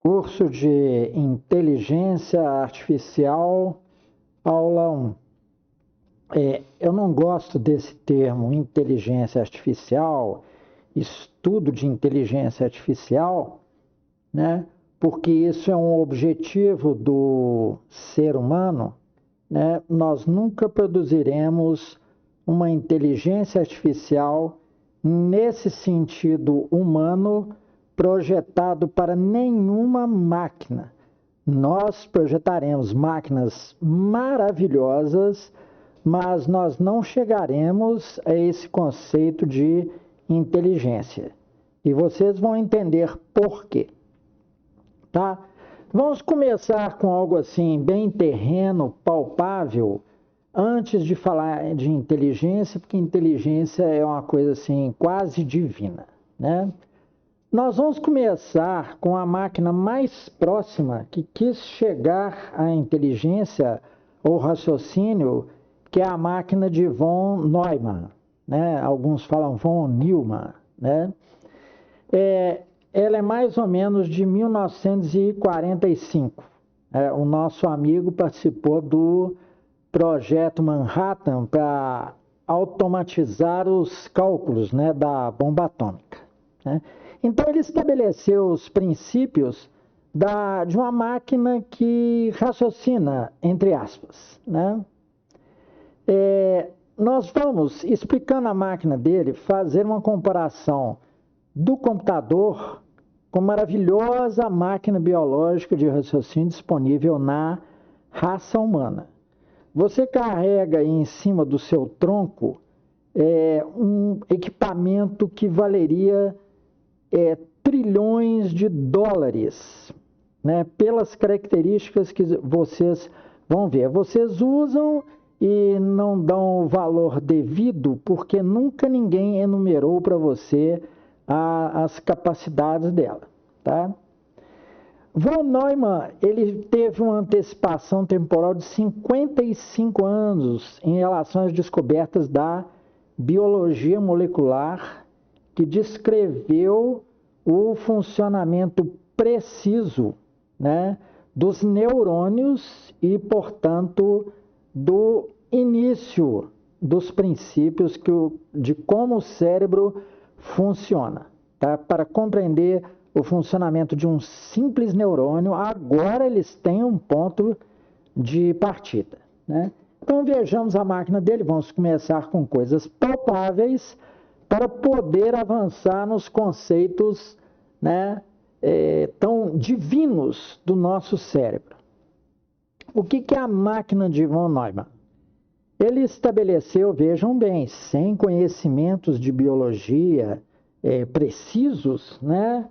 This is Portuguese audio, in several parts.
Curso de Inteligência Artificial, aula 1. Eu não gosto desse termo inteligência artificial, estudo de inteligência artificial, né? Porque isso é um objetivo do ser humano, né? Nós nunca produziremos uma inteligência artificial nesse sentido humano projetado para nenhuma máquina. Nós projetaremos máquinas maravilhosas, mas nós não chegaremos a esse conceito de inteligência. E vocês vão entender por quê, tá? Vamos começar com algo assim, bem terreno, palpável, antes de falar de inteligência, porque inteligência é uma coisa assim, quase divina, né? Nós vamos começar com a máquina mais próxima que quis chegar à inteligência ou raciocínio, que é a máquina de von Neumann, né? Alguns falam von Neumann, né? Ela é mais ou menos de 1945. O nosso amigo participou do projeto Manhattan para automatizar os cálculos, né, da bomba atômica, né? Então ele estabeleceu os princípios de uma máquina que raciocina, entre aspas, né? Nós vamos, explicando a máquina dele, fazer uma comparação do computador com a maravilhosa máquina biológica de raciocínio disponível na raça humana. Você carrega aí em cima do seu tronco um equipamento que valeria trilhões de dólares, né? Pelas características que vocês vão ver. Vocês usam e não dão o valor devido porque nunca ninguém enumerou para você as capacidades dela, tá? Von Neumann, ele teve uma antecipação temporal de 55 anos em relação às descobertas da biologia molecular, que descreveu o funcionamento preciso, né, dos neurônios e, portanto, do início dos princípios de como o cérebro funciona, tá? Para compreender o funcionamento de um simples neurônio, agora eles têm um ponto de partida, né? Então vejamos a máquina dele, vamos começar com coisas palpáveis para poder avançar nos conceitos, né, tão divinos do nosso cérebro. O que é a máquina de von Neumann? Ele estabeleceu, vejam bem, sem conhecimentos de biologia precisos, né?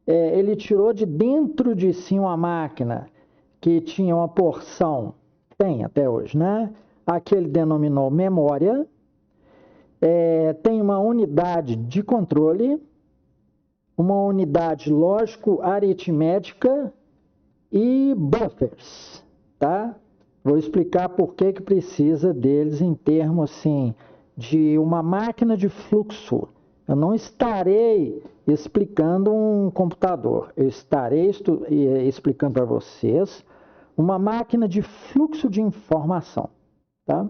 Ele tirou de dentro de si uma máquina que tinha uma porção, tem até hoje, né? A que ele denominou memória, tem uma unidade de controle, uma unidade lógico-aritmética e buffers, tá? Vou explicar por que precisa deles em termos assim, de uma máquina de fluxo. Eu não estarei explicando um computador, eu estarei explicando para vocês uma máquina de fluxo de informação, tá?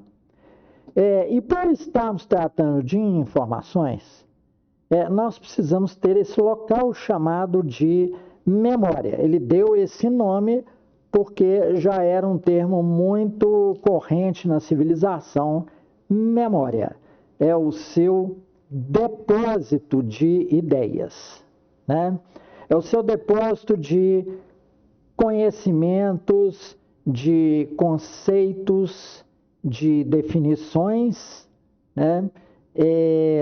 E por estarmos tratando de informações, nós precisamos ter esse local chamado de memória. Ele deu esse nome porque já era um termo muito corrente na civilização. Memória é o seu depósito de ideias, né? É o seu depósito de conhecimentos, de conceitos, de definições, né?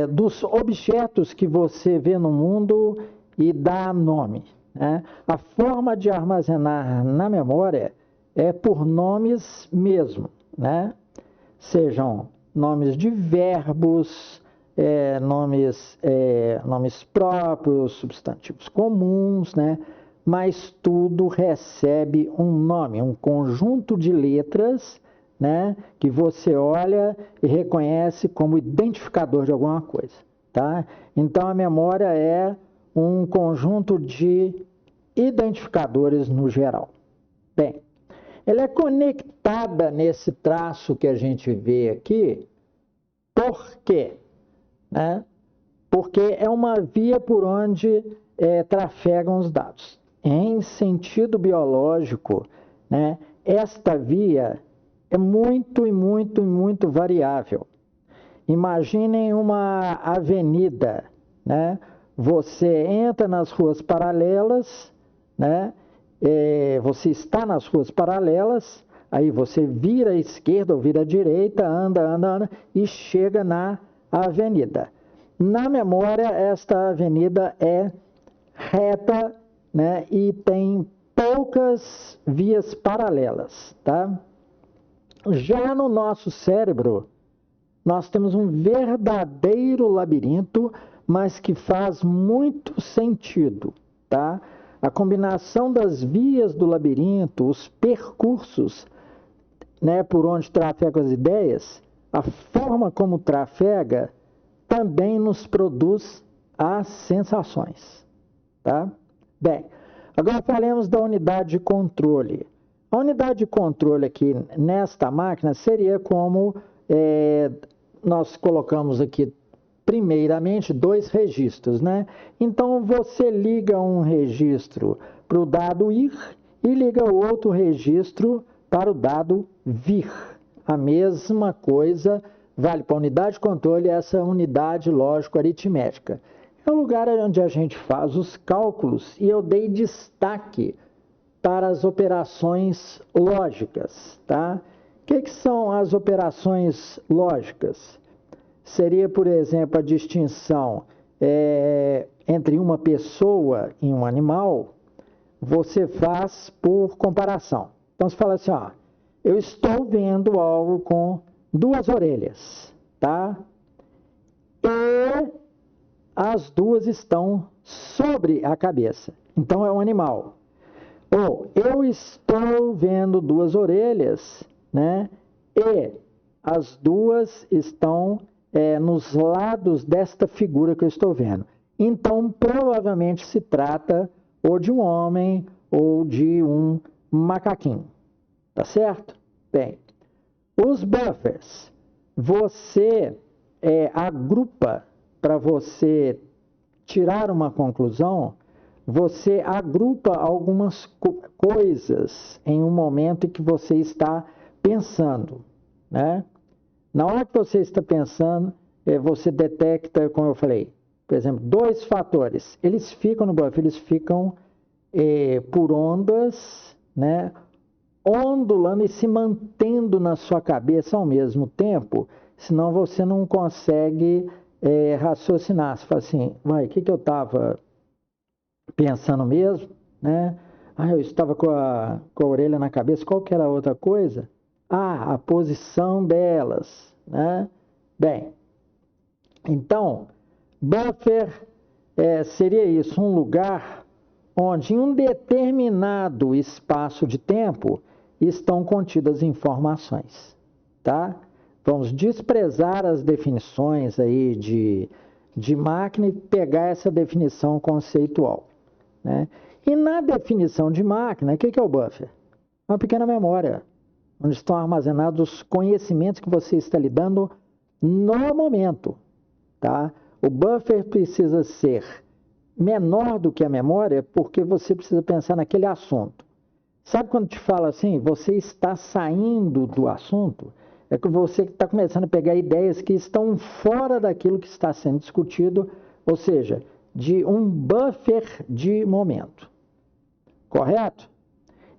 Dos objetos que você vê no mundo e dá nome, né? A forma de armazenar na memória é por nomes mesmo, né? Sejam nomes de verbos, nomes próprios, substantivos comuns, né? Mas tudo recebe um nome, um conjunto de letras, né, que você olha e reconhece como identificador de alguma coisa, tá? Então a memória é um conjunto de identificadores no geral. Bem, ela é conectada nesse traço que a gente vê aqui, por quê? Né? Porque é uma via por onde trafegam os dados. Em sentido biológico, né, esta via é muito variável. Imaginem uma avenida, né? Você entra nas ruas paralelas, né? Você está nas ruas paralelas, aí você vira à esquerda ou vira à direita, anda e chega na avenida. Na memória, esta avenida é reta, né? E tem poucas vias paralelas, tá? Já no nosso cérebro, nós temos um verdadeiro labirinto, mas que faz muito sentido, tá? A combinação das vias do labirinto, os percursos, né, por onde trafegam as ideias, a forma como trafega, também nos produz as sensações, tá? Bem, agora falemos da unidade de controle. A unidade de controle aqui nesta máquina seria como nós colocamos aqui primeiramente 2 registros, né? Então você liga um registro para o dado ir e liga o outro registro para o dado vir. A mesma coisa vale para a unidade de controle, essa unidade lógico-aritmética. É um lugar onde a gente faz os cálculos e eu dei destaque para as operações lógicas, tá? O que são as operações lógicas? Seria, por exemplo, a distinção entre uma pessoa e um animal, você faz por comparação. Então, você fala assim, ó, eu estou vendo algo com 2 orelhas, tá? E as 2 estão sobre a cabeça. Então, é um animal. Ou, eu estou vendo 2 orelhas, né? E as 2 estão nos lados desta figura que eu estou vendo. Então, provavelmente se trata ou de um homem ou de um macaquinho. Tá certo? Bem, os buffers, você agrupa para você tirar uma conclusão, você agrupa algumas coisas em um momento em que você está pensando, né? Na hora que você está pensando, você detecta, como eu falei, por exemplo, 2 fatores. Eles ficam no buffer, eles ficam por ondas, né? Ondulando e se mantendo na sua cabeça ao mesmo tempo, senão você não consegue raciocinar. Você fala assim, o que eu estava pensando mesmo, né? Eu estava com a orelha na cabeça, qual que era a outra coisa? A posição delas, né? Bem, então, buffer seria isso, um lugar onde em um determinado espaço de tempo estão contidas informações, tá? Vamos desprezar as definições aí de máquina e pegar essa definição conceitual, né? E na definição de máquina, o que é o buffer? Uma pequena memória, onde estão armazenados os conhecimentos que você está lidando no momento, tá? O buffer precisa ser menor do que a memória porque você precisa pensar naquele assunto. Sabe quando te fala assim, você está saindo do assunto? É que você está começando a pegar ideias que estão fora daquilo que está sendo discutido, ou seja, de um buffer de momento. Correto?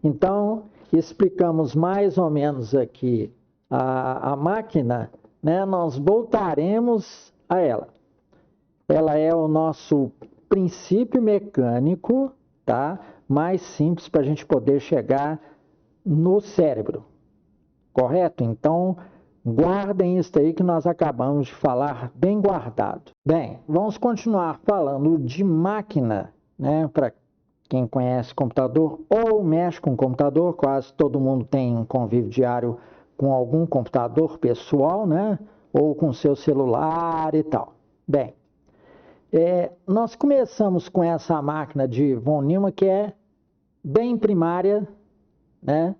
Então, explicamos mais ou menos aqui a máquina, né? Nós voltaremos a ela. Ela é o nosso princípio mecânico, tá? Mais simples para a gente poder chegar no cérebro. Correto? Então, guardem isso aí que nós acabamos de falar bem guardado. Bem, vamos continuar falando de máquina, né? Para quem conhece computador ou mexe com computador, quase todo mundo tem um convívio diário com algum computador pessoal, né? Ou com seu celular e tal. Bem, nós começamos com essa máquina de von Neumann que é bem primária, né,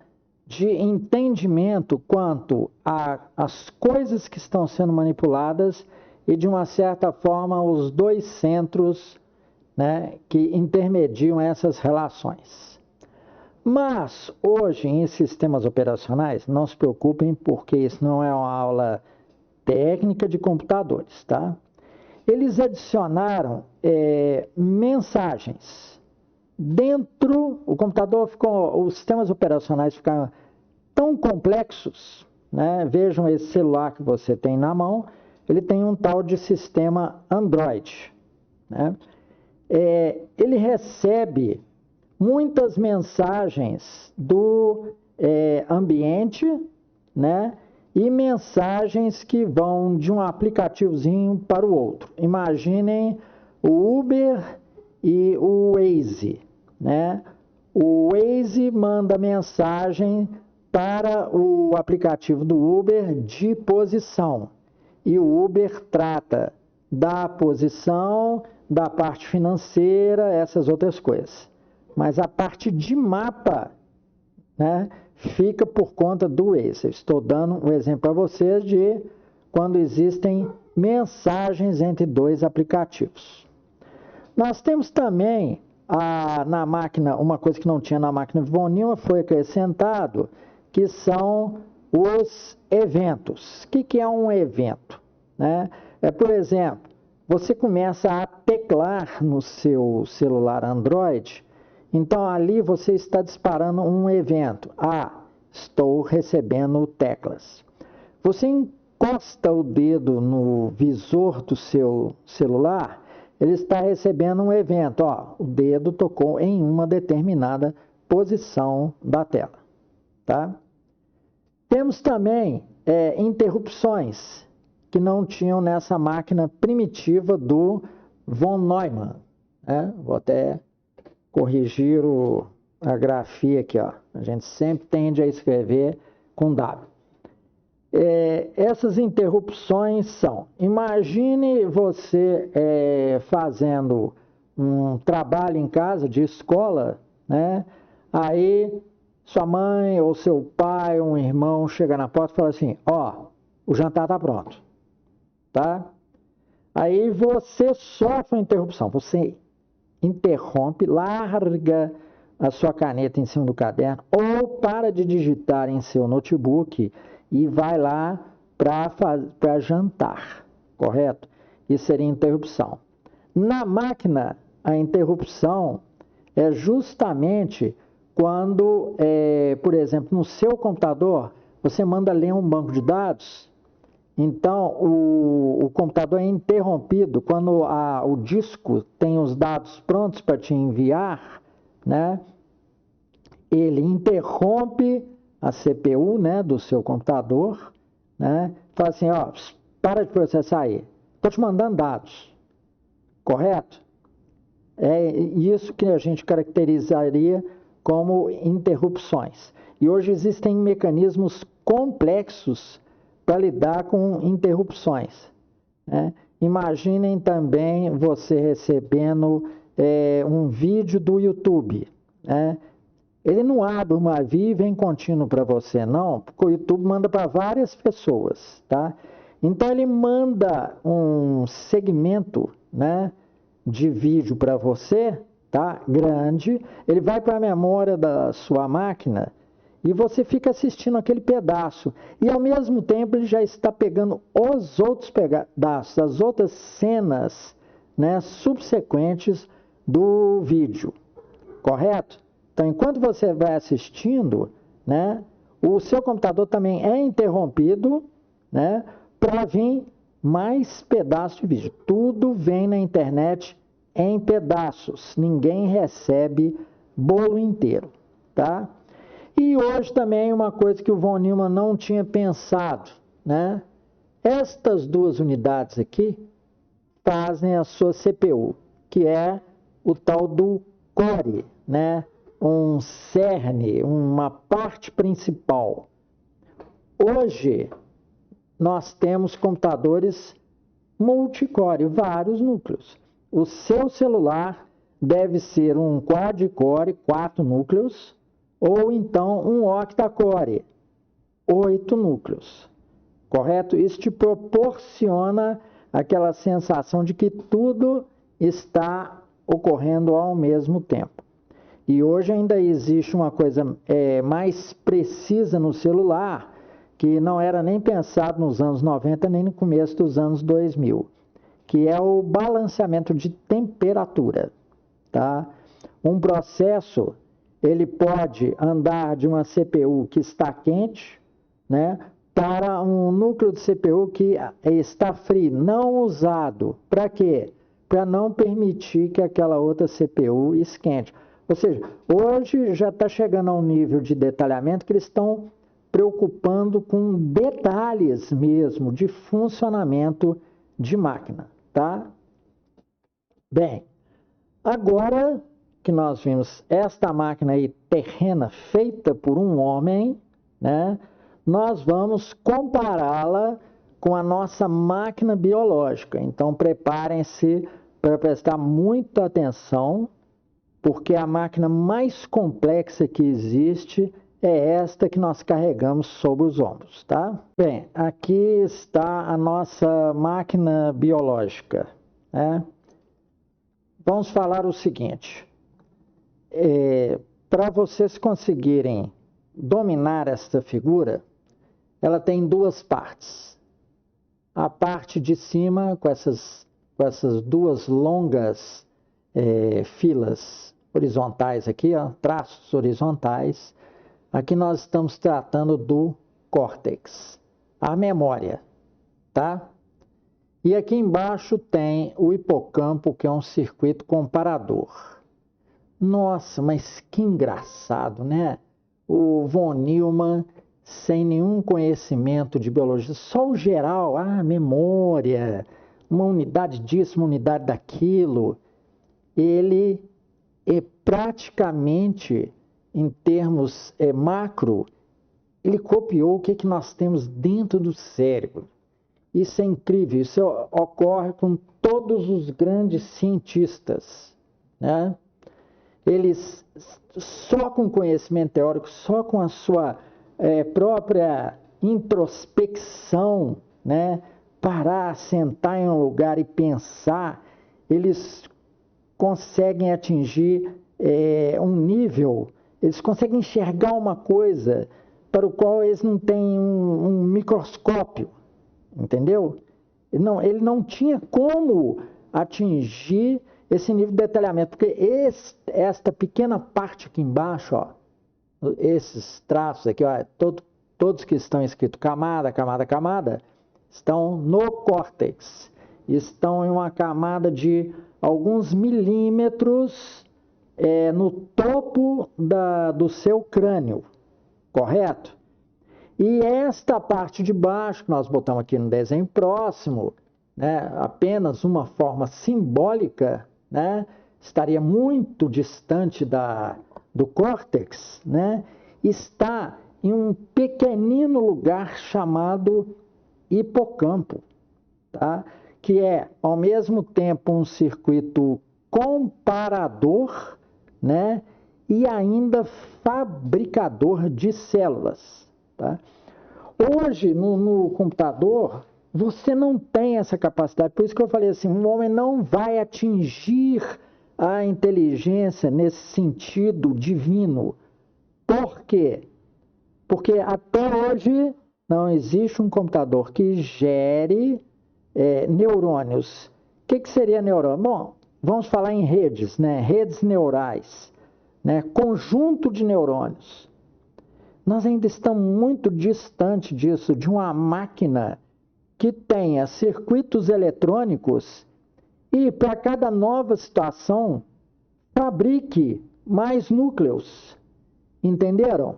de entendimento quanto às coisas que estão sendo manipuladas e, de uma certa forma, os dois centros, né, que intermediam essas relações. Mas, hoje, em sistemas operacionais, não se preocupem, porque isso não é uma aula técnica de computadores, tá? Eles adicionaram mensagens dentro. O computador ficou, os sistemas operacionais ficaram tão complexos, né? Vejam esse celular que você tem na mão, ele tem um tal de sistema Android, né? Ele recebe muitas mensagens do ambiente, né? E mensagens que vão de um aplicativozinho para o outro. Imaginem o Uber e o Waze, né? O Waze manda mensagem para o aplicativo do Uber de posição. E o Uber trata da posição, da parte financeira, essas outras coisas. Mas a parte de mapa, né, fica por conta do Waze. Eu estou dando um exemplo para vocês de quando existem mensagens entre dois aplicativos. Nós temos também na máquina, uma coisa que não tinha na máquina Von Neumann foi acrescentado, que são os eventos. O que é um evento, né? Por exemplo, você começa a teclar no seu celular Android. Então, ali você está disparando um evento. Estou recebendo teclas. Você encosta o dedo no visor do seu celular, ele está recebendo um evento. O dedo tocou em uma determinada posição da tela. Tá? Temos também interrupções que não tinham nessa máquina primitiva do Von Neumann. Né? Vou até corrigir a grafia aqui, ó. A gente sempre tende a escrever com W. Essas interrupções são, imagine você fazendo um trabalho em casa, de escola, né? Aí sua mãe ou seu pai, um irmão, chega na porta e fala assim, o jantar está pronto, tá? Aí você sofre uma interrupção, você interrompe, larga a sua caneta em cima do caderno ou para de digitar em seu notebook e vai lá para jantar, correto? Isso seria interrupção. Na máquina, a interrupção é justamente quando, por exemplo, no seu computador, você manda ler um banco de dados. Então, o computador é interrompido quando o disco tem os dados prontos para te enviar, né? Ele interrompe a CPU, né, do seu computador, né? Fala assim, para de processar aí. Estou te mandando dados, correto? É isso que a gente caracterizaria como interrupções. E hoje existem mecanismos complexos para lidar com interrupções, né? Imaginem também você recebendo um vídeo do YouTube, né? Ele não abre uma via e vem contínuo para você, não, porque o YouTube manda para várias pessoas, tá? Então ele manda um segmento, né, de vídeo para você, tá? Grande, ele vai para a memória da sua máquina e você fica assistindo aquele pedaço. E ao mesmo tempo ele já está pegando os outros pedaços, as outras cenas, né, subsequentes do vídeo, correto? Então, enquanto você vai assistindo, né, o seu computador também é interrompido, né, para vir mais pedaços de vídeo. Tudo vem na internet em pedaços. Ninguém recebe bolo inteiro, tá? E hoje também uma coisa que o Von Neumann não tinha pensado, né? Estas duas unidades aqui fazem a sua CPU, que é o tal do core, né? Um cerne, uma parte principal. Hoje, nós temos computadores multicore, vários núcleos. O seu celular deve ser um quad-core, 4 núcleos, ou então um octa-core, 8 núcleos. Correto? Isso te proporciona aquela sensação de que tudo está ocorrendo ao mesmo tempo. E hoje ainda existe uma coisa mais precisa no celular, que não era nem pensado nos anos 90, nem no começo dos anos 2000, que é o balanceamento de temperatura. Tá? Um processo, ele pode andar de uma CPU que está quente, né, para um núcleo de CPU que está frio, não usado. Para quê? Para não permitir que aquela outra CPU esquente. Ou seja, hoje já está chegando a um nível de detalhamento que eles estão preocupando com detalhes mesmo de funcionamento de máquina, tá? Bem, agora que nós vimos esta máquina aí terrena feita por um homem, né? Nós vamos compará-la com a nossa máquina biológica. Então, preparem-se para prestar muita atenção, porque a máquina mais complexa que existe é esta que nós carregamos sobre os ombros, tá? Bem, aqui está a nossa máquina biológica, né? Vamos falar o seguinte, para vocês conseguirem dominar esta figura, ela tem duas partes. A parte de cima, com essas duas longas filas horizontais aqui, ó, traços horizontais. Aqui nós estamos tratando do córtex, a memória, tá? E aqui embaixo tem o hipocampo, que é um circuito comparador. Nossa, mas que engraçado, né? O von Neumann, sem nenhum conhecimento de biologia, só o geral, memória, uma unidade disso, uma unidade daquilo, ele praticamente, em termos macro, ele copiou o que nós temos dentro do cérebro. Isso é incrível, isso ocorre com todos os grandes cientistas, né? Eles, só com conhecimento teórico, só com a sua própria introspecção, né? Parar, sentar em um lugar e pensar, eles conseguem atingir um nível, eles conseguem enxergar uma coisa para o qual eles não têm um microscópio, entendeu? Ele não tinha como atingir esse nível de detalhamento, porque esta pequena parte aqui embaixo, ó, esses traços aqui, ó, todos que estão escritos camada, camada, camada, estão no córtex, estão em uma camada de alguns milímetros no topo do seu crânio, correto? E esta parte de baixo, que nós botamos aqui no desenho próximo, né, apenas uma forma simbólica, né, estaria muito distante do córtex, né, está em um pequenino lugar chamado hipocampo, tá? Que é, ao mesmo tempo, um circuito comparador, né, e ainda fabricador de células, tá? Hoje, no computador, você não tem essa capacidade. Por isso que eu falei assim, um homem não vai atingir a inteligência nesse sentido divino. Por quê? Porque até hoje não existe um computador que gere neurônios. O que seria neurônio? Bom, vamos falar em redes, né? Redes neurais, né? Conjunto de neurônios. Nós ainda estamos muito distante disso, de uma máquina que tenha circuitos eletrônicos e para cada nova situação fabrique mais núcleos. Entenderam?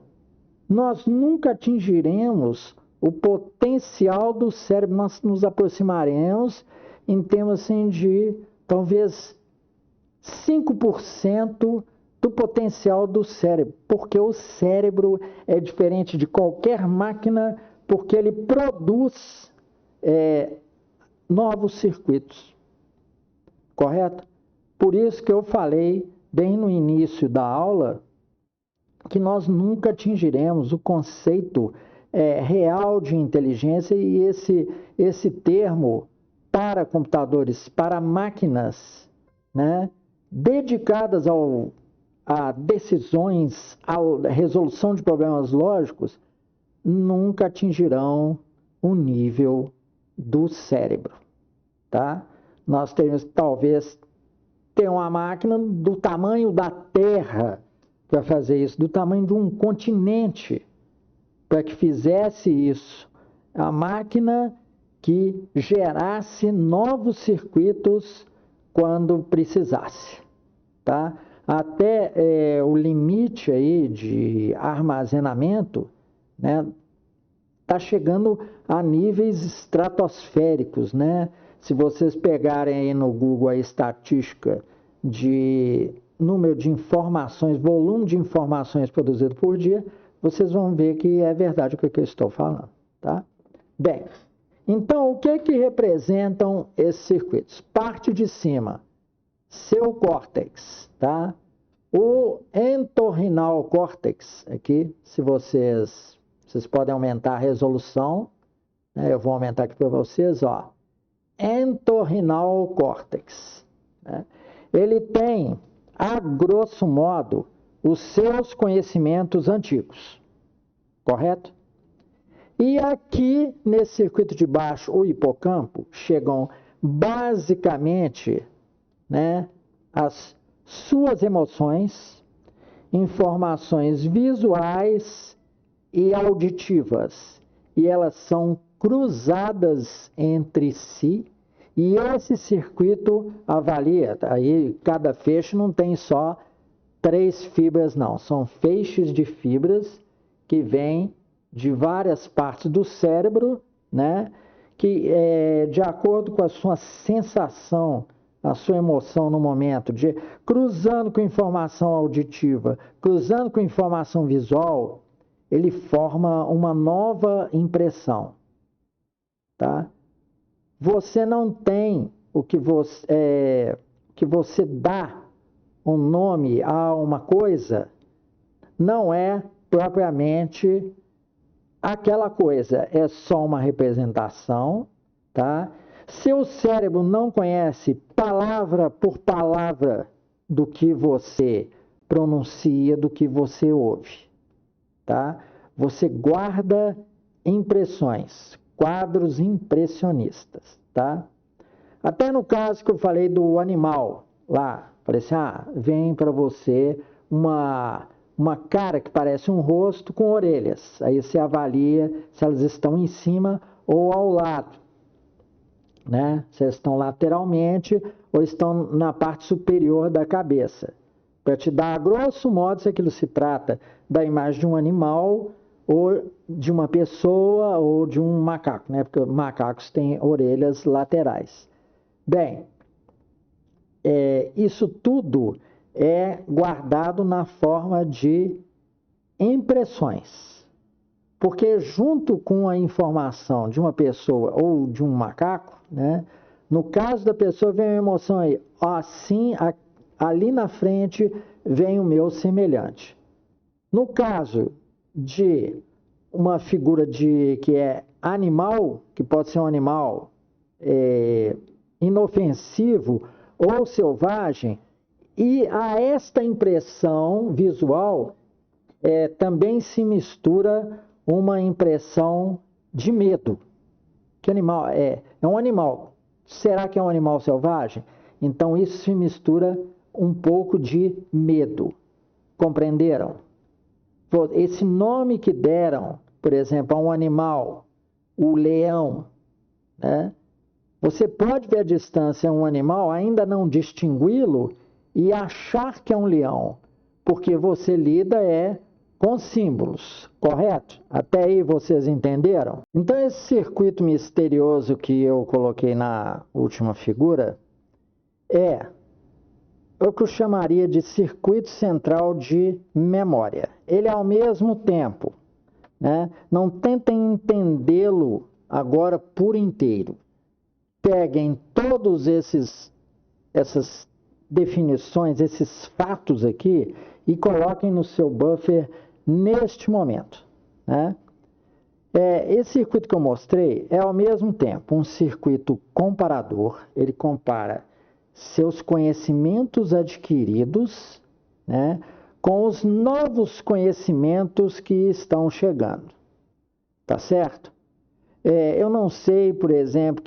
Nós nunca atingiremos o potencial do cérebro, nós nos aproximaremos em termos assim, de talvez 5% do potencial do cérebro, porque o cérebro é diferente de qualquer máquina, porque ele produz novos circuitos, correto? Por isso que eu falei bem no início da aula que nós nunca atingiremos o conceito real de inteligência, e esse termo para computadores, para máquinas, né, dedicadas a decisões, a resolução de problemas lógicos, nunca atingirão o nível do cérebro, tá? Nós temos talvez ter uma máquina do tamanho da Terra para fazer isso, do tamanho de um continente para que fizesse isso. A máquina que gerasse novos circuitos quando precisasse, tá? Até o limite aí de armazenamento, né, tá chegando a níveis estratosféricos, né? Se vocês pegarem aí no Google a estatística de número de informações, volume de informações produzido por dia, vocês vão ver que é verdade o que eu estou falando, tá? Bem, então o que representam esses circuitos? Parte de cima, seu córtex, tá? O entorrinal córtex, aqui, se vocês podem aumentar a resolução, né? Eu vou aumentar aqui para vocês, ó. Entorrinal córtex, né? Ele tem, a grosso modo, os seus conhecimentos antigos, correto? E aqui, nesse circuito de baixo, o hipocampo, chegam basicamente, né, as suas emoções, informações visuais e auditivas. E elas são cruzadas entre si, e esse circuito avalia, aí cada feixe não tem só 3 fibras, não, são feixes de fibras que vêm de várias partes do cérebro, né, que de acordo com a sua sensação, a sua emoção no momento, cruzando com informação auditiva, cruzando com informação visual, ele forma uma nova impressão, tá? Você não tem o que você dá um nome a uma coisa, não é propriamente aquela coisa, é só uma representação, tá? Seu cérebro não conhece palavra por palavra do que você pronuncia, do que você ouve, tá? Você guarda impressões, quadros impressionistas, tá? Até no caso que eu falei do animal, lá, falei assim, vem para você uma cara que parece um rosto com orelhas. Aí você avalia se elas estão em cima ou ao lado, né? Se elas estão lateralmente ou estão na parte superior da cabeça. Para te dar, a grosso modo, se aquilo se trata da imagem de um animal ou de uma pessoa ou de um macaco, né? Porque macacos têm orelhas laterais. Bem, isso tudo é guardado na forma de impressões. Porque junto com a informação de uma pessoa ou de um macaco, né, no caso da pessoa vem a emoção aí, assim, ali na frente vem o meu semelhante. No caso de uma figura que é animal, que pode ser um animal inofensivo ou selvagem, e a esta impressão visual também se mistura uma impressão de medo. Que animal é? É um animal. Será que é um animal selvagem? Então isso se mistura um pouco de medo. Compreenderam? Esse nome que deram, por exemplo, a um animal, o leão, né? Você pode ver à distância um animal, ainda não distingui-lo e achar que é um leão, porque você lida com símbolos, correto? Até aí vocês entenderam? Então esse circuito misterioso que eu coloquei na última figura é o que eu chamaria de circuito central de memória. Ele ao mesmo tempo, né? Não tentem entendê-lo agora por inteiro. Peguem todos essas definições, esses fatos aqui, e coloquem no seu buffer neste momento, né? Esse circuito que eu mostrei é, ao mesmo tempo, um circuito comparador. Ele compara seus conhecimentos adquiridos, né, com os novos conhecimentos que estão chegando. Tá certo? Eu não sei, por exemplo,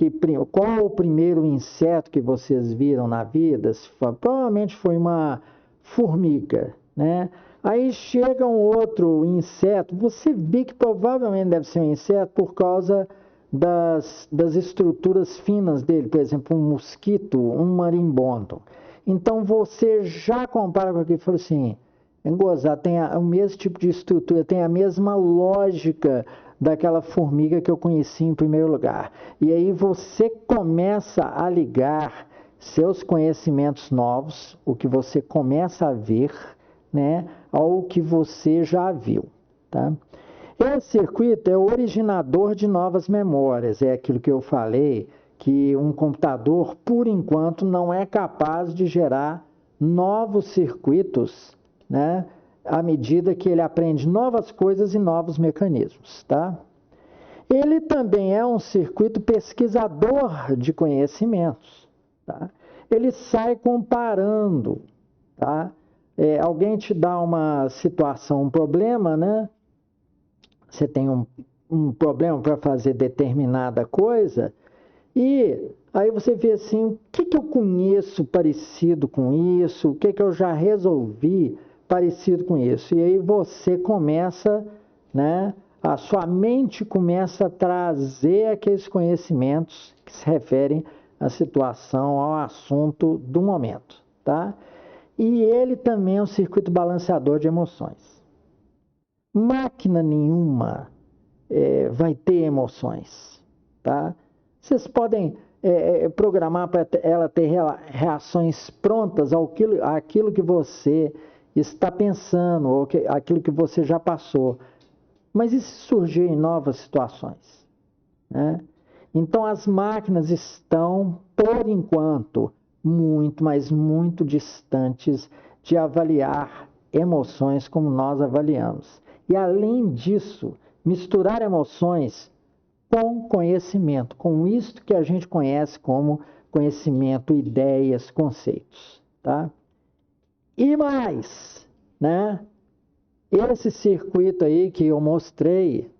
qual o primeiro inseto que vocês viram na vida. Provavelmente foi uma formiga, né? Aí chega um outro inseto, você vê que provavelmente deve ser um inseto por causa das estruturas finas dele, por exemplo, um mosquito, um marimbondo. Então você já compara com aquilo e fala assim, engozar, tem o mesmo tipo de estrutura, tem a mesma lógica daquela formiga que eu conheci em primeiro lugar. E aí você começa a ligar seus conhecimentos novos, o que você começa a ver, né, ao que você já viu, tá? Esse circuito é o originador de novas memórias, é aquilo que eu falei, que um computador, por enquanto, não é capaz de gerar novos circuitos, né, à medida que ele aprende novas coisas e novos mecanismos, tá? Ele também é um circuito pesquisador de conhecimentos, tá? Ele sai comparando, tá? Alguém te dá uma situação, um problema, né? Você tem um problema para fazer determinada coisa, e aí você vê assim, o que eu conheço parecido com isso, o que eu já resolvi parecido com isso. E aí você começa, né? A sua mente começa a trazer aqueles conhecimentos que se referem à situação, ao assunto do momento, tá? E ele também é um circuito balanceador de emoções. Máquina nenhuma vai ter emoções, tá? Vocês podem programar para ela ter reações prontas àquilo que você está pensando, ou aquilo que você já passou. Mas e se surgir em novas situações, né? Então as máquinas estão, por enquanto, muito, mas muito distantes de avaliar emoções como nós avaliamos. E além disso, misturar emoções com conhecimento, com isto que a gente conhece como conhecimento, ideias, conceitos, tá? E mais, né? Esse circuito aí que eu mostrei,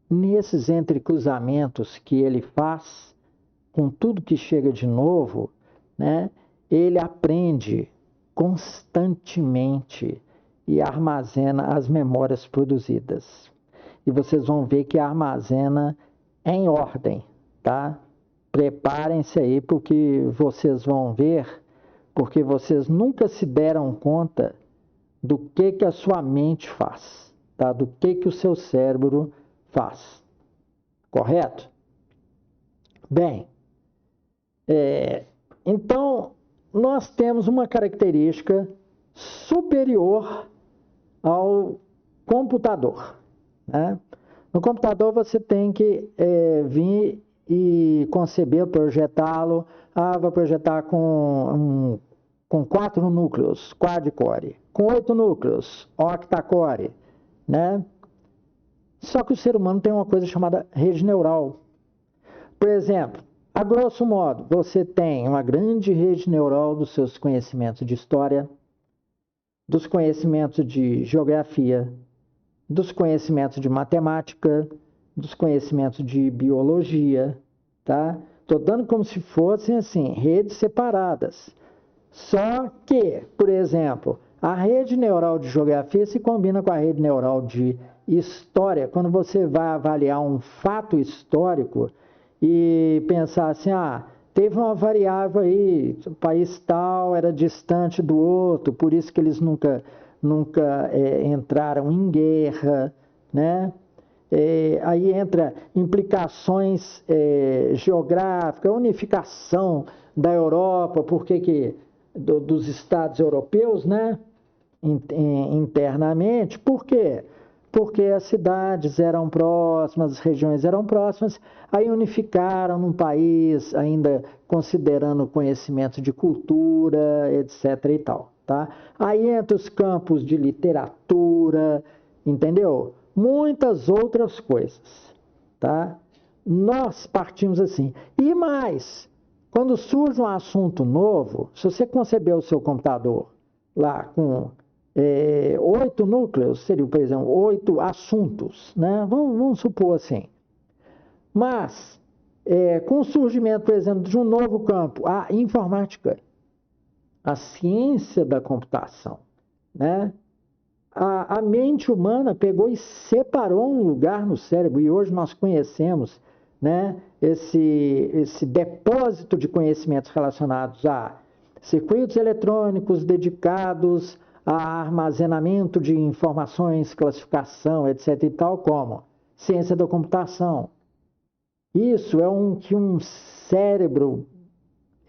nesses entrecruzamentos que ele faz, com tudo que chega de novo, né, ele aprende constantemente e armazena as memórias produzidas. E vocês vão ver que armazena em ordem, tá? Preparem-se aí porque vocês vão ver, porque vocês nunca se deram conta do que a sua mente faz, tá? Do que o seu cérebro faz. Correto? Bem, então, nós temos uma característica superior ao computador, né? No computador você tem que vir e conceber, projetá-lo. Vai projetar com 4 núcleos, quad-core, com 8 núcleos, octa-core, né? Só que o ser humano tem uma coisa chamada rede neural. Por exemplo, a grosso modo, você tem uma grande rede neural dos seus conhecimentos de história, dos conhecimentos de geografia, dos conhecimentos de matemática, dos conhecimentos de biologia, tá? Estou dando como se fossem, assim, redes separadas. Só que, por exemplo, a rede neural de geografia se combina com a rede neural de história. Quando você vai avaliar um fato histórico e pensar assim, teve uma variável aí, o país tal era distante do outro, por isso que eles nunca entraram em guerra, né? Aí entra implicações geográficas, unificação da Europa, dos estados europeus, né? Internamente. Por quê? porque as cidades eram próximas, as regiões eram próximas, aí unificaram num país, ainda considerando o conhecimento de cultura, etc. e tal, tá? Aí entra os campos de literatura, entendeu? Muitas outras coisas, tá? Nós partimos assim. E mais, quando surge um assunto novo, se você conceber o seu computador lá com 8 núcleos, seria, por exemplo, 8 assuntos, né? Vamos supor assim. Mas, com o surgimento, por exemplo, de um novo campo, a informática, a ciência da computação, né? A mente humana pegou e separou um lugar no cérebro, e hoje nós conhecemos, né, esse depósito de conhecimentos relacionados a circuitos eletrônicos dedicados a armazenamento de informações, classificação, etc. e tal, como ciência da computação. Isso é que um cérebro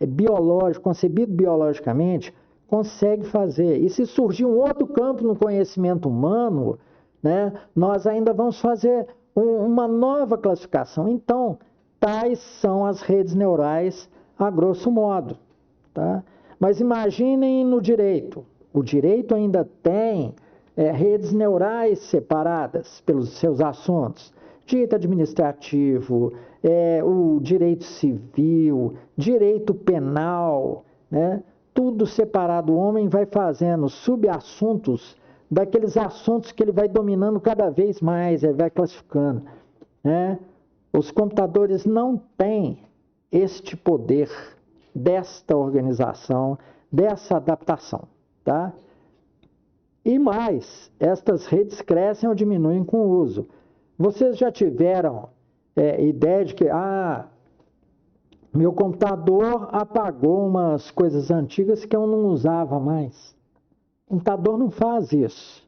biológico, concebido biologicamente, consegue fazer. E se surgir um outro campo no conhecimento humano, né, nós ainda vamos fazer uma nova classificação. Então, tais são as redes neurais a grosso modo, tá? Mas imaginem no direito. O direito ainda tem redes neurais separadas pelos seus assuntos. Direito administrativo, o direito civil, direito penal, né? Tudo separado. O homem vai fazendo subassuntos daqueles assuntos que ele vai dominando cada vez mais, ele vai classificando, né? Os computadores não têm este poder desta organização, dessa adaptação, tá? E mais, estas redes crescem ou diminuem com o uso. Vocês já tiveram ideia de que, meu computador apagou umas coisas antigas que eu não usava mais? O computador não faz isso,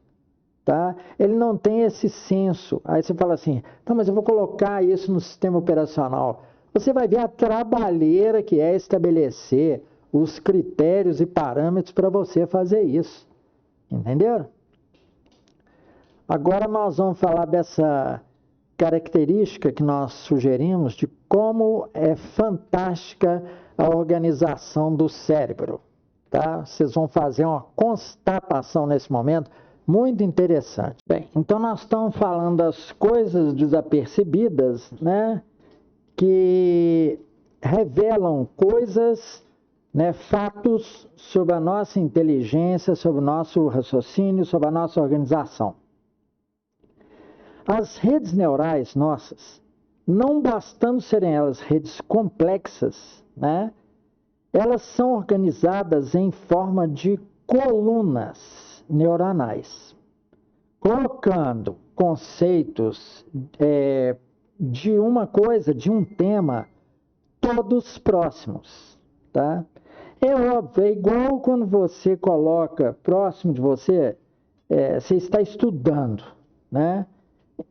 tá? Ele não tem esse senso. Aí você fala assim, tá, mas eu vou colocar isso no sistema operacional. Você vai ver a trabalheira que é estabelecer os critérios e parâmetros para você fazer isso. Entenderam? Agora nós vamos falar dessa característica que nós sugerimos de como é fantástica a organização do cérebro, tá? Vocês vão fazer uma constatação nesse momento muito interessante. Bem, então nós estamos falando das coisas desapercebidas, né, que revelam coisas, né, fatos sobre a nossa inteligência, sobre o nosso raciocínio, sobre a nossa organização. As redes neurais nossas, não bastando serem elas redes complexas, né, elas são organizadas em forma de colunas neuronais, colocando conceitos de uma coisa, de um tema, todos próximos, tá? É óbvio, é igual quando você coloca próximo de você, você está estudando, né,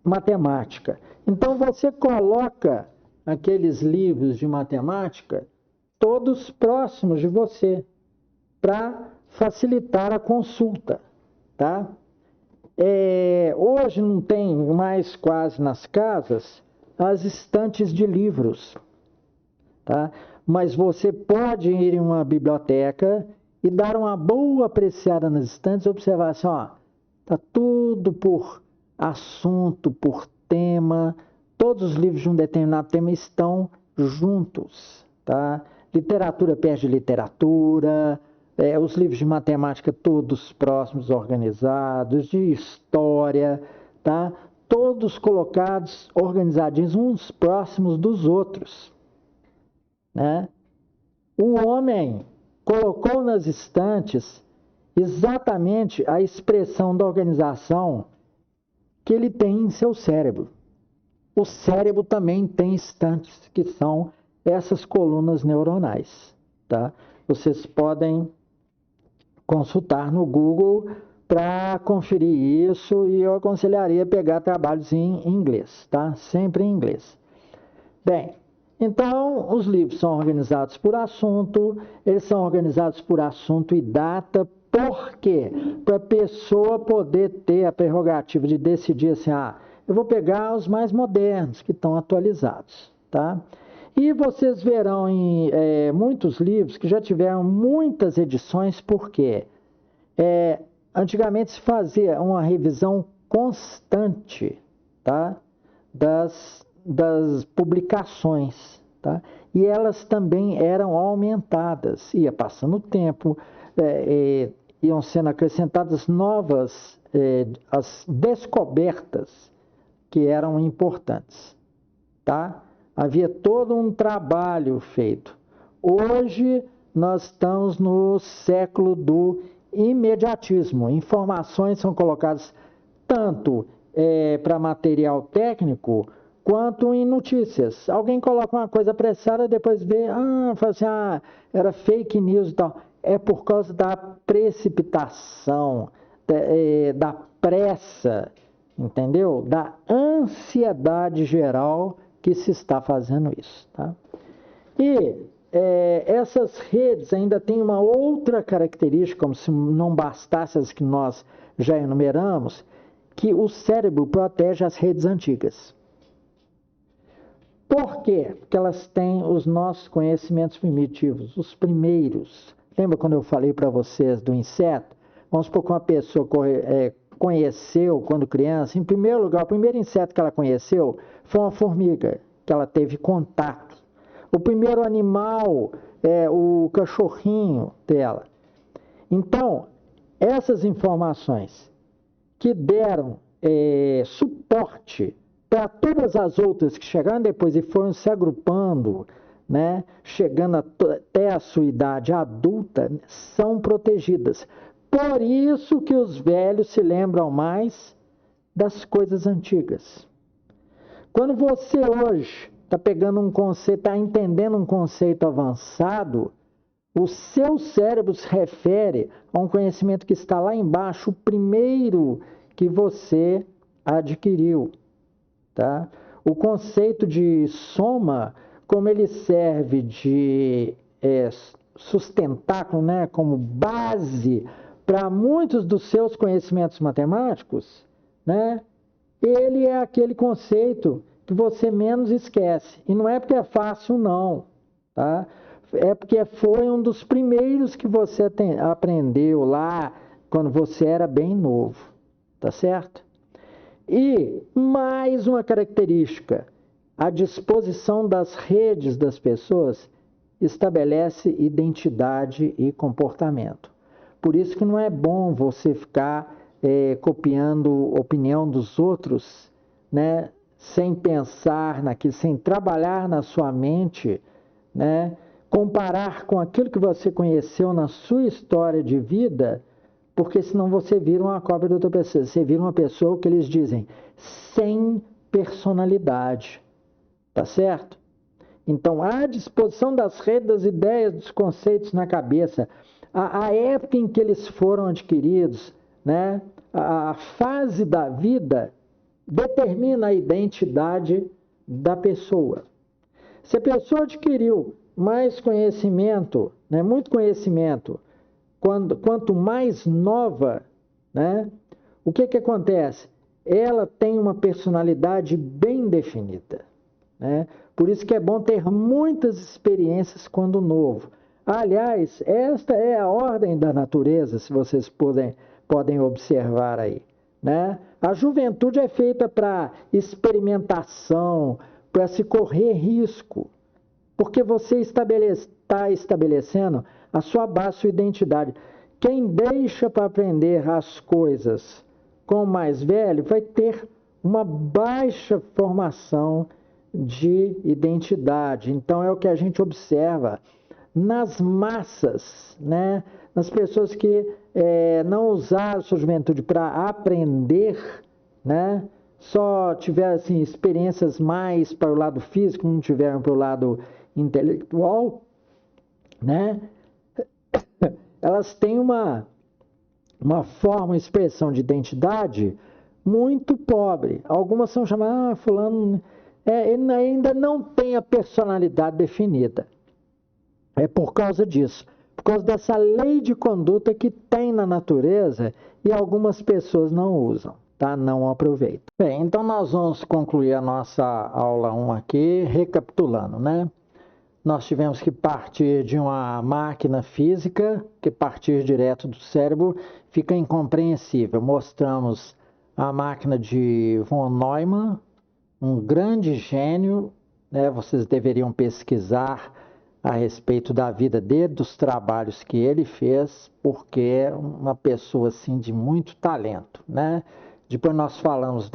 matemática. Então você coloca aqueles livros de matemática todos próximos de você para facilitar a consulta, tá? Hoje não tem mais quase nas casas as estantes de livros, tá? Mas você pode ir em uma biblioteca e dar uma boa apreciada nas estantes e observar assim, ó, tá tudo por assunto, por tema, todos os livros de um determinado tema estão juntos, tá? Literatura perto de literatura, os livros de matemática todos próximos, organizados, de história, tá? Todos colocados, organizadinhos, uns próximos dos outros, né? O homem colocou nas estantes exatamente a expressão da organização que ele tem em seu cérebro. O cérebro também tem estantes, que são essas colunas neuronais, tá? Vocês podem consultar no Google para conferir isso e eu aconselharia pegar trabalhos em inglês, tá? Sempre em inglês. Bem, então os livros são organizados por assunto, eles são organizados por assunto e data, Por quê? Para a pessoa poder ter a prerrogativa de decidir assim, eu vou pegar os mais modernos, que estão atualizados, tá? E vocês verão em muitos livros que já tiveram muitas edições, porque antigamente se fazia uma revisão constante, tá? das publicações, tá? E elas também eram aumentadas, ia passando o tempo, iam sendo acrescentadas novas, as descobertas que eram importantes, tá? Havia todo um trabalho feito. Hoje nós estamos no século do imediatismo. Informações são colocadas tanto para material técnico quanto em notícias. Alguém coloca uma coisa apressada, depois vê, fala assim, era fake news e tal. É por causa da precipitação, da pressa, entendeu? Da ansiedade geral que se está fazendo isso, tá? E essas redes ainda têm uma outra característica, como se não bastasse as que nós já enumeramos, que o cérebro protege as redes antigas. Por quê? Porque elas têm os nossos conhecimentos primitivos, os primeiros. Lembra quando eu falei para vocês do inseto? Vamos supor que uma pessoa conheceu quando criança. Em primeiro lugar, o primeiro inseto que ela conheceu foi uma formiga, que ela teve contato. O primeiro animal é o cachorrinho dela. Então, essas informações que deram suporte para todas as outras que chegaram depois e foram se agrupando, né, chegando até a sua idade adulta, são protegidas. Por isso que os velhos se lembram mais das coisas antigas. Quando você hoje está pegando um conceito, está entendendo um conceito avançado, o seu cérebro se refere a um conhecimento que está lá embaixo, o primeiro que você adquiriu, tá? O conceito de soma, como ele serve de sustentáculo, né, como base para muitos dos seus conhecimentos matemáticos, né, ele é aquele conceito que você menos esquece. E não é porque é fácil, não, tá? É porque foi um dos primeiros que você aprendeu lá quando você era bem novo, tá certo? E mais uma característica, a disposição das redes das pessoas estabelece identidade e comportamento. Por isso que não é bom você ficar copiando opinião dos outros, né, sem pensar naquilo, sem trabalhar na sua mente, né, comparar com aquilo que você conheceu na sua história de vida, porque senão você vira uma cópia de outra pessoa. Você vira uma pessoa, que eles dizem, sem personalidade. Tá certo? Então, a disposição das redes, das ideias, dos conceitos na cabeça, a época em que eles foram adquiridos, né? A fase da vida determina a identidade da pessoa. Se a pessoa adquiriu mais conhecimento, né? Muito conhecimento, quanto mais nova, né? O que acontece? Ela tem uma personalidade bem definida, né? Por isso que é bom ter muitas experiências quando novo. Aliás, esta é a ordem da natureza, se vocês podem observar aí, né? A juventude é feita para experimentação, para se correr risco, porque você está estabelecendo a sua base, a sua identidade. Quem deixa para aprender as coisas com o mais velho vai ter uma baixa formação de identidade. Então, é o que a gente observa nas massas, né? Nas pessoas que não usaram sua juventude para aprender, né? Só tiveram assim, experiências mais para o lado físico, não tiveram para o lado intelectual, né? Elas têm uma forma, uma expressão de identidade muito pobre. Algumas são chamadas, fulano... ele ainda não tem a personalidade definida. É por causa disso. por causa dessa lei de conduta que tem na natureza e algumas pessoas não usam, tá? Não aproveitam. Bem, então nós vamos concluir a nossa aula 1 aqui, recapitulando, né? Nós tivemos que partir de uma máquina física, que partir direto do cérebro fica incompreensível. Mostramos a máquina de von Neumann, um grande gênio, né? Vocês deveriam pesquisar a respeito da vida dele, dos trabalhos que ele fez, porque é uma pessoa assim de muito talento, né? Depois nós falamos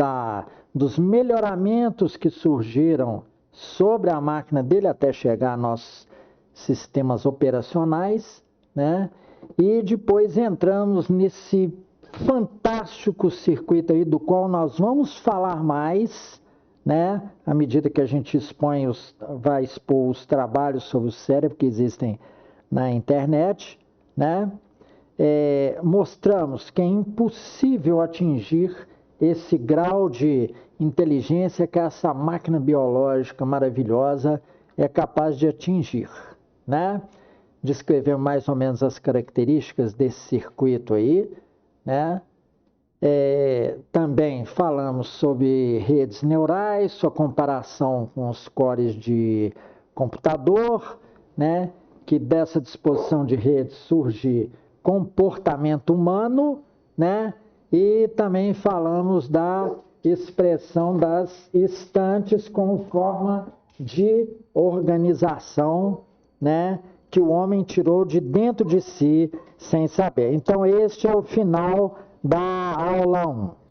dos melhoramentos que surgiram sobre a máquina dele até chegar a nossos sistemas operacionais, né? E depois entramos nesse fantástico circuito aí do qual nós vamos falar mais, né? À medida que a gente vai expor os trabalhos sobre o cérebro que existem na internet, né? Mostramos que é impossível atingir esse grau de inteligência que essa máquina biológica maravilhosa é capaz de atingir, né? Descrever mais ou menos as características desse circuito aí, né? Também falamos sobre redes neurais, sua comparação com os cores de computador, né? Que dessa disposição de redes surge comportamento humano, né? E também falamos da expressão das estantes como forma de organização, né? Que o homem tirou de dentro de si sem saber. Então, este é o final da aula 1.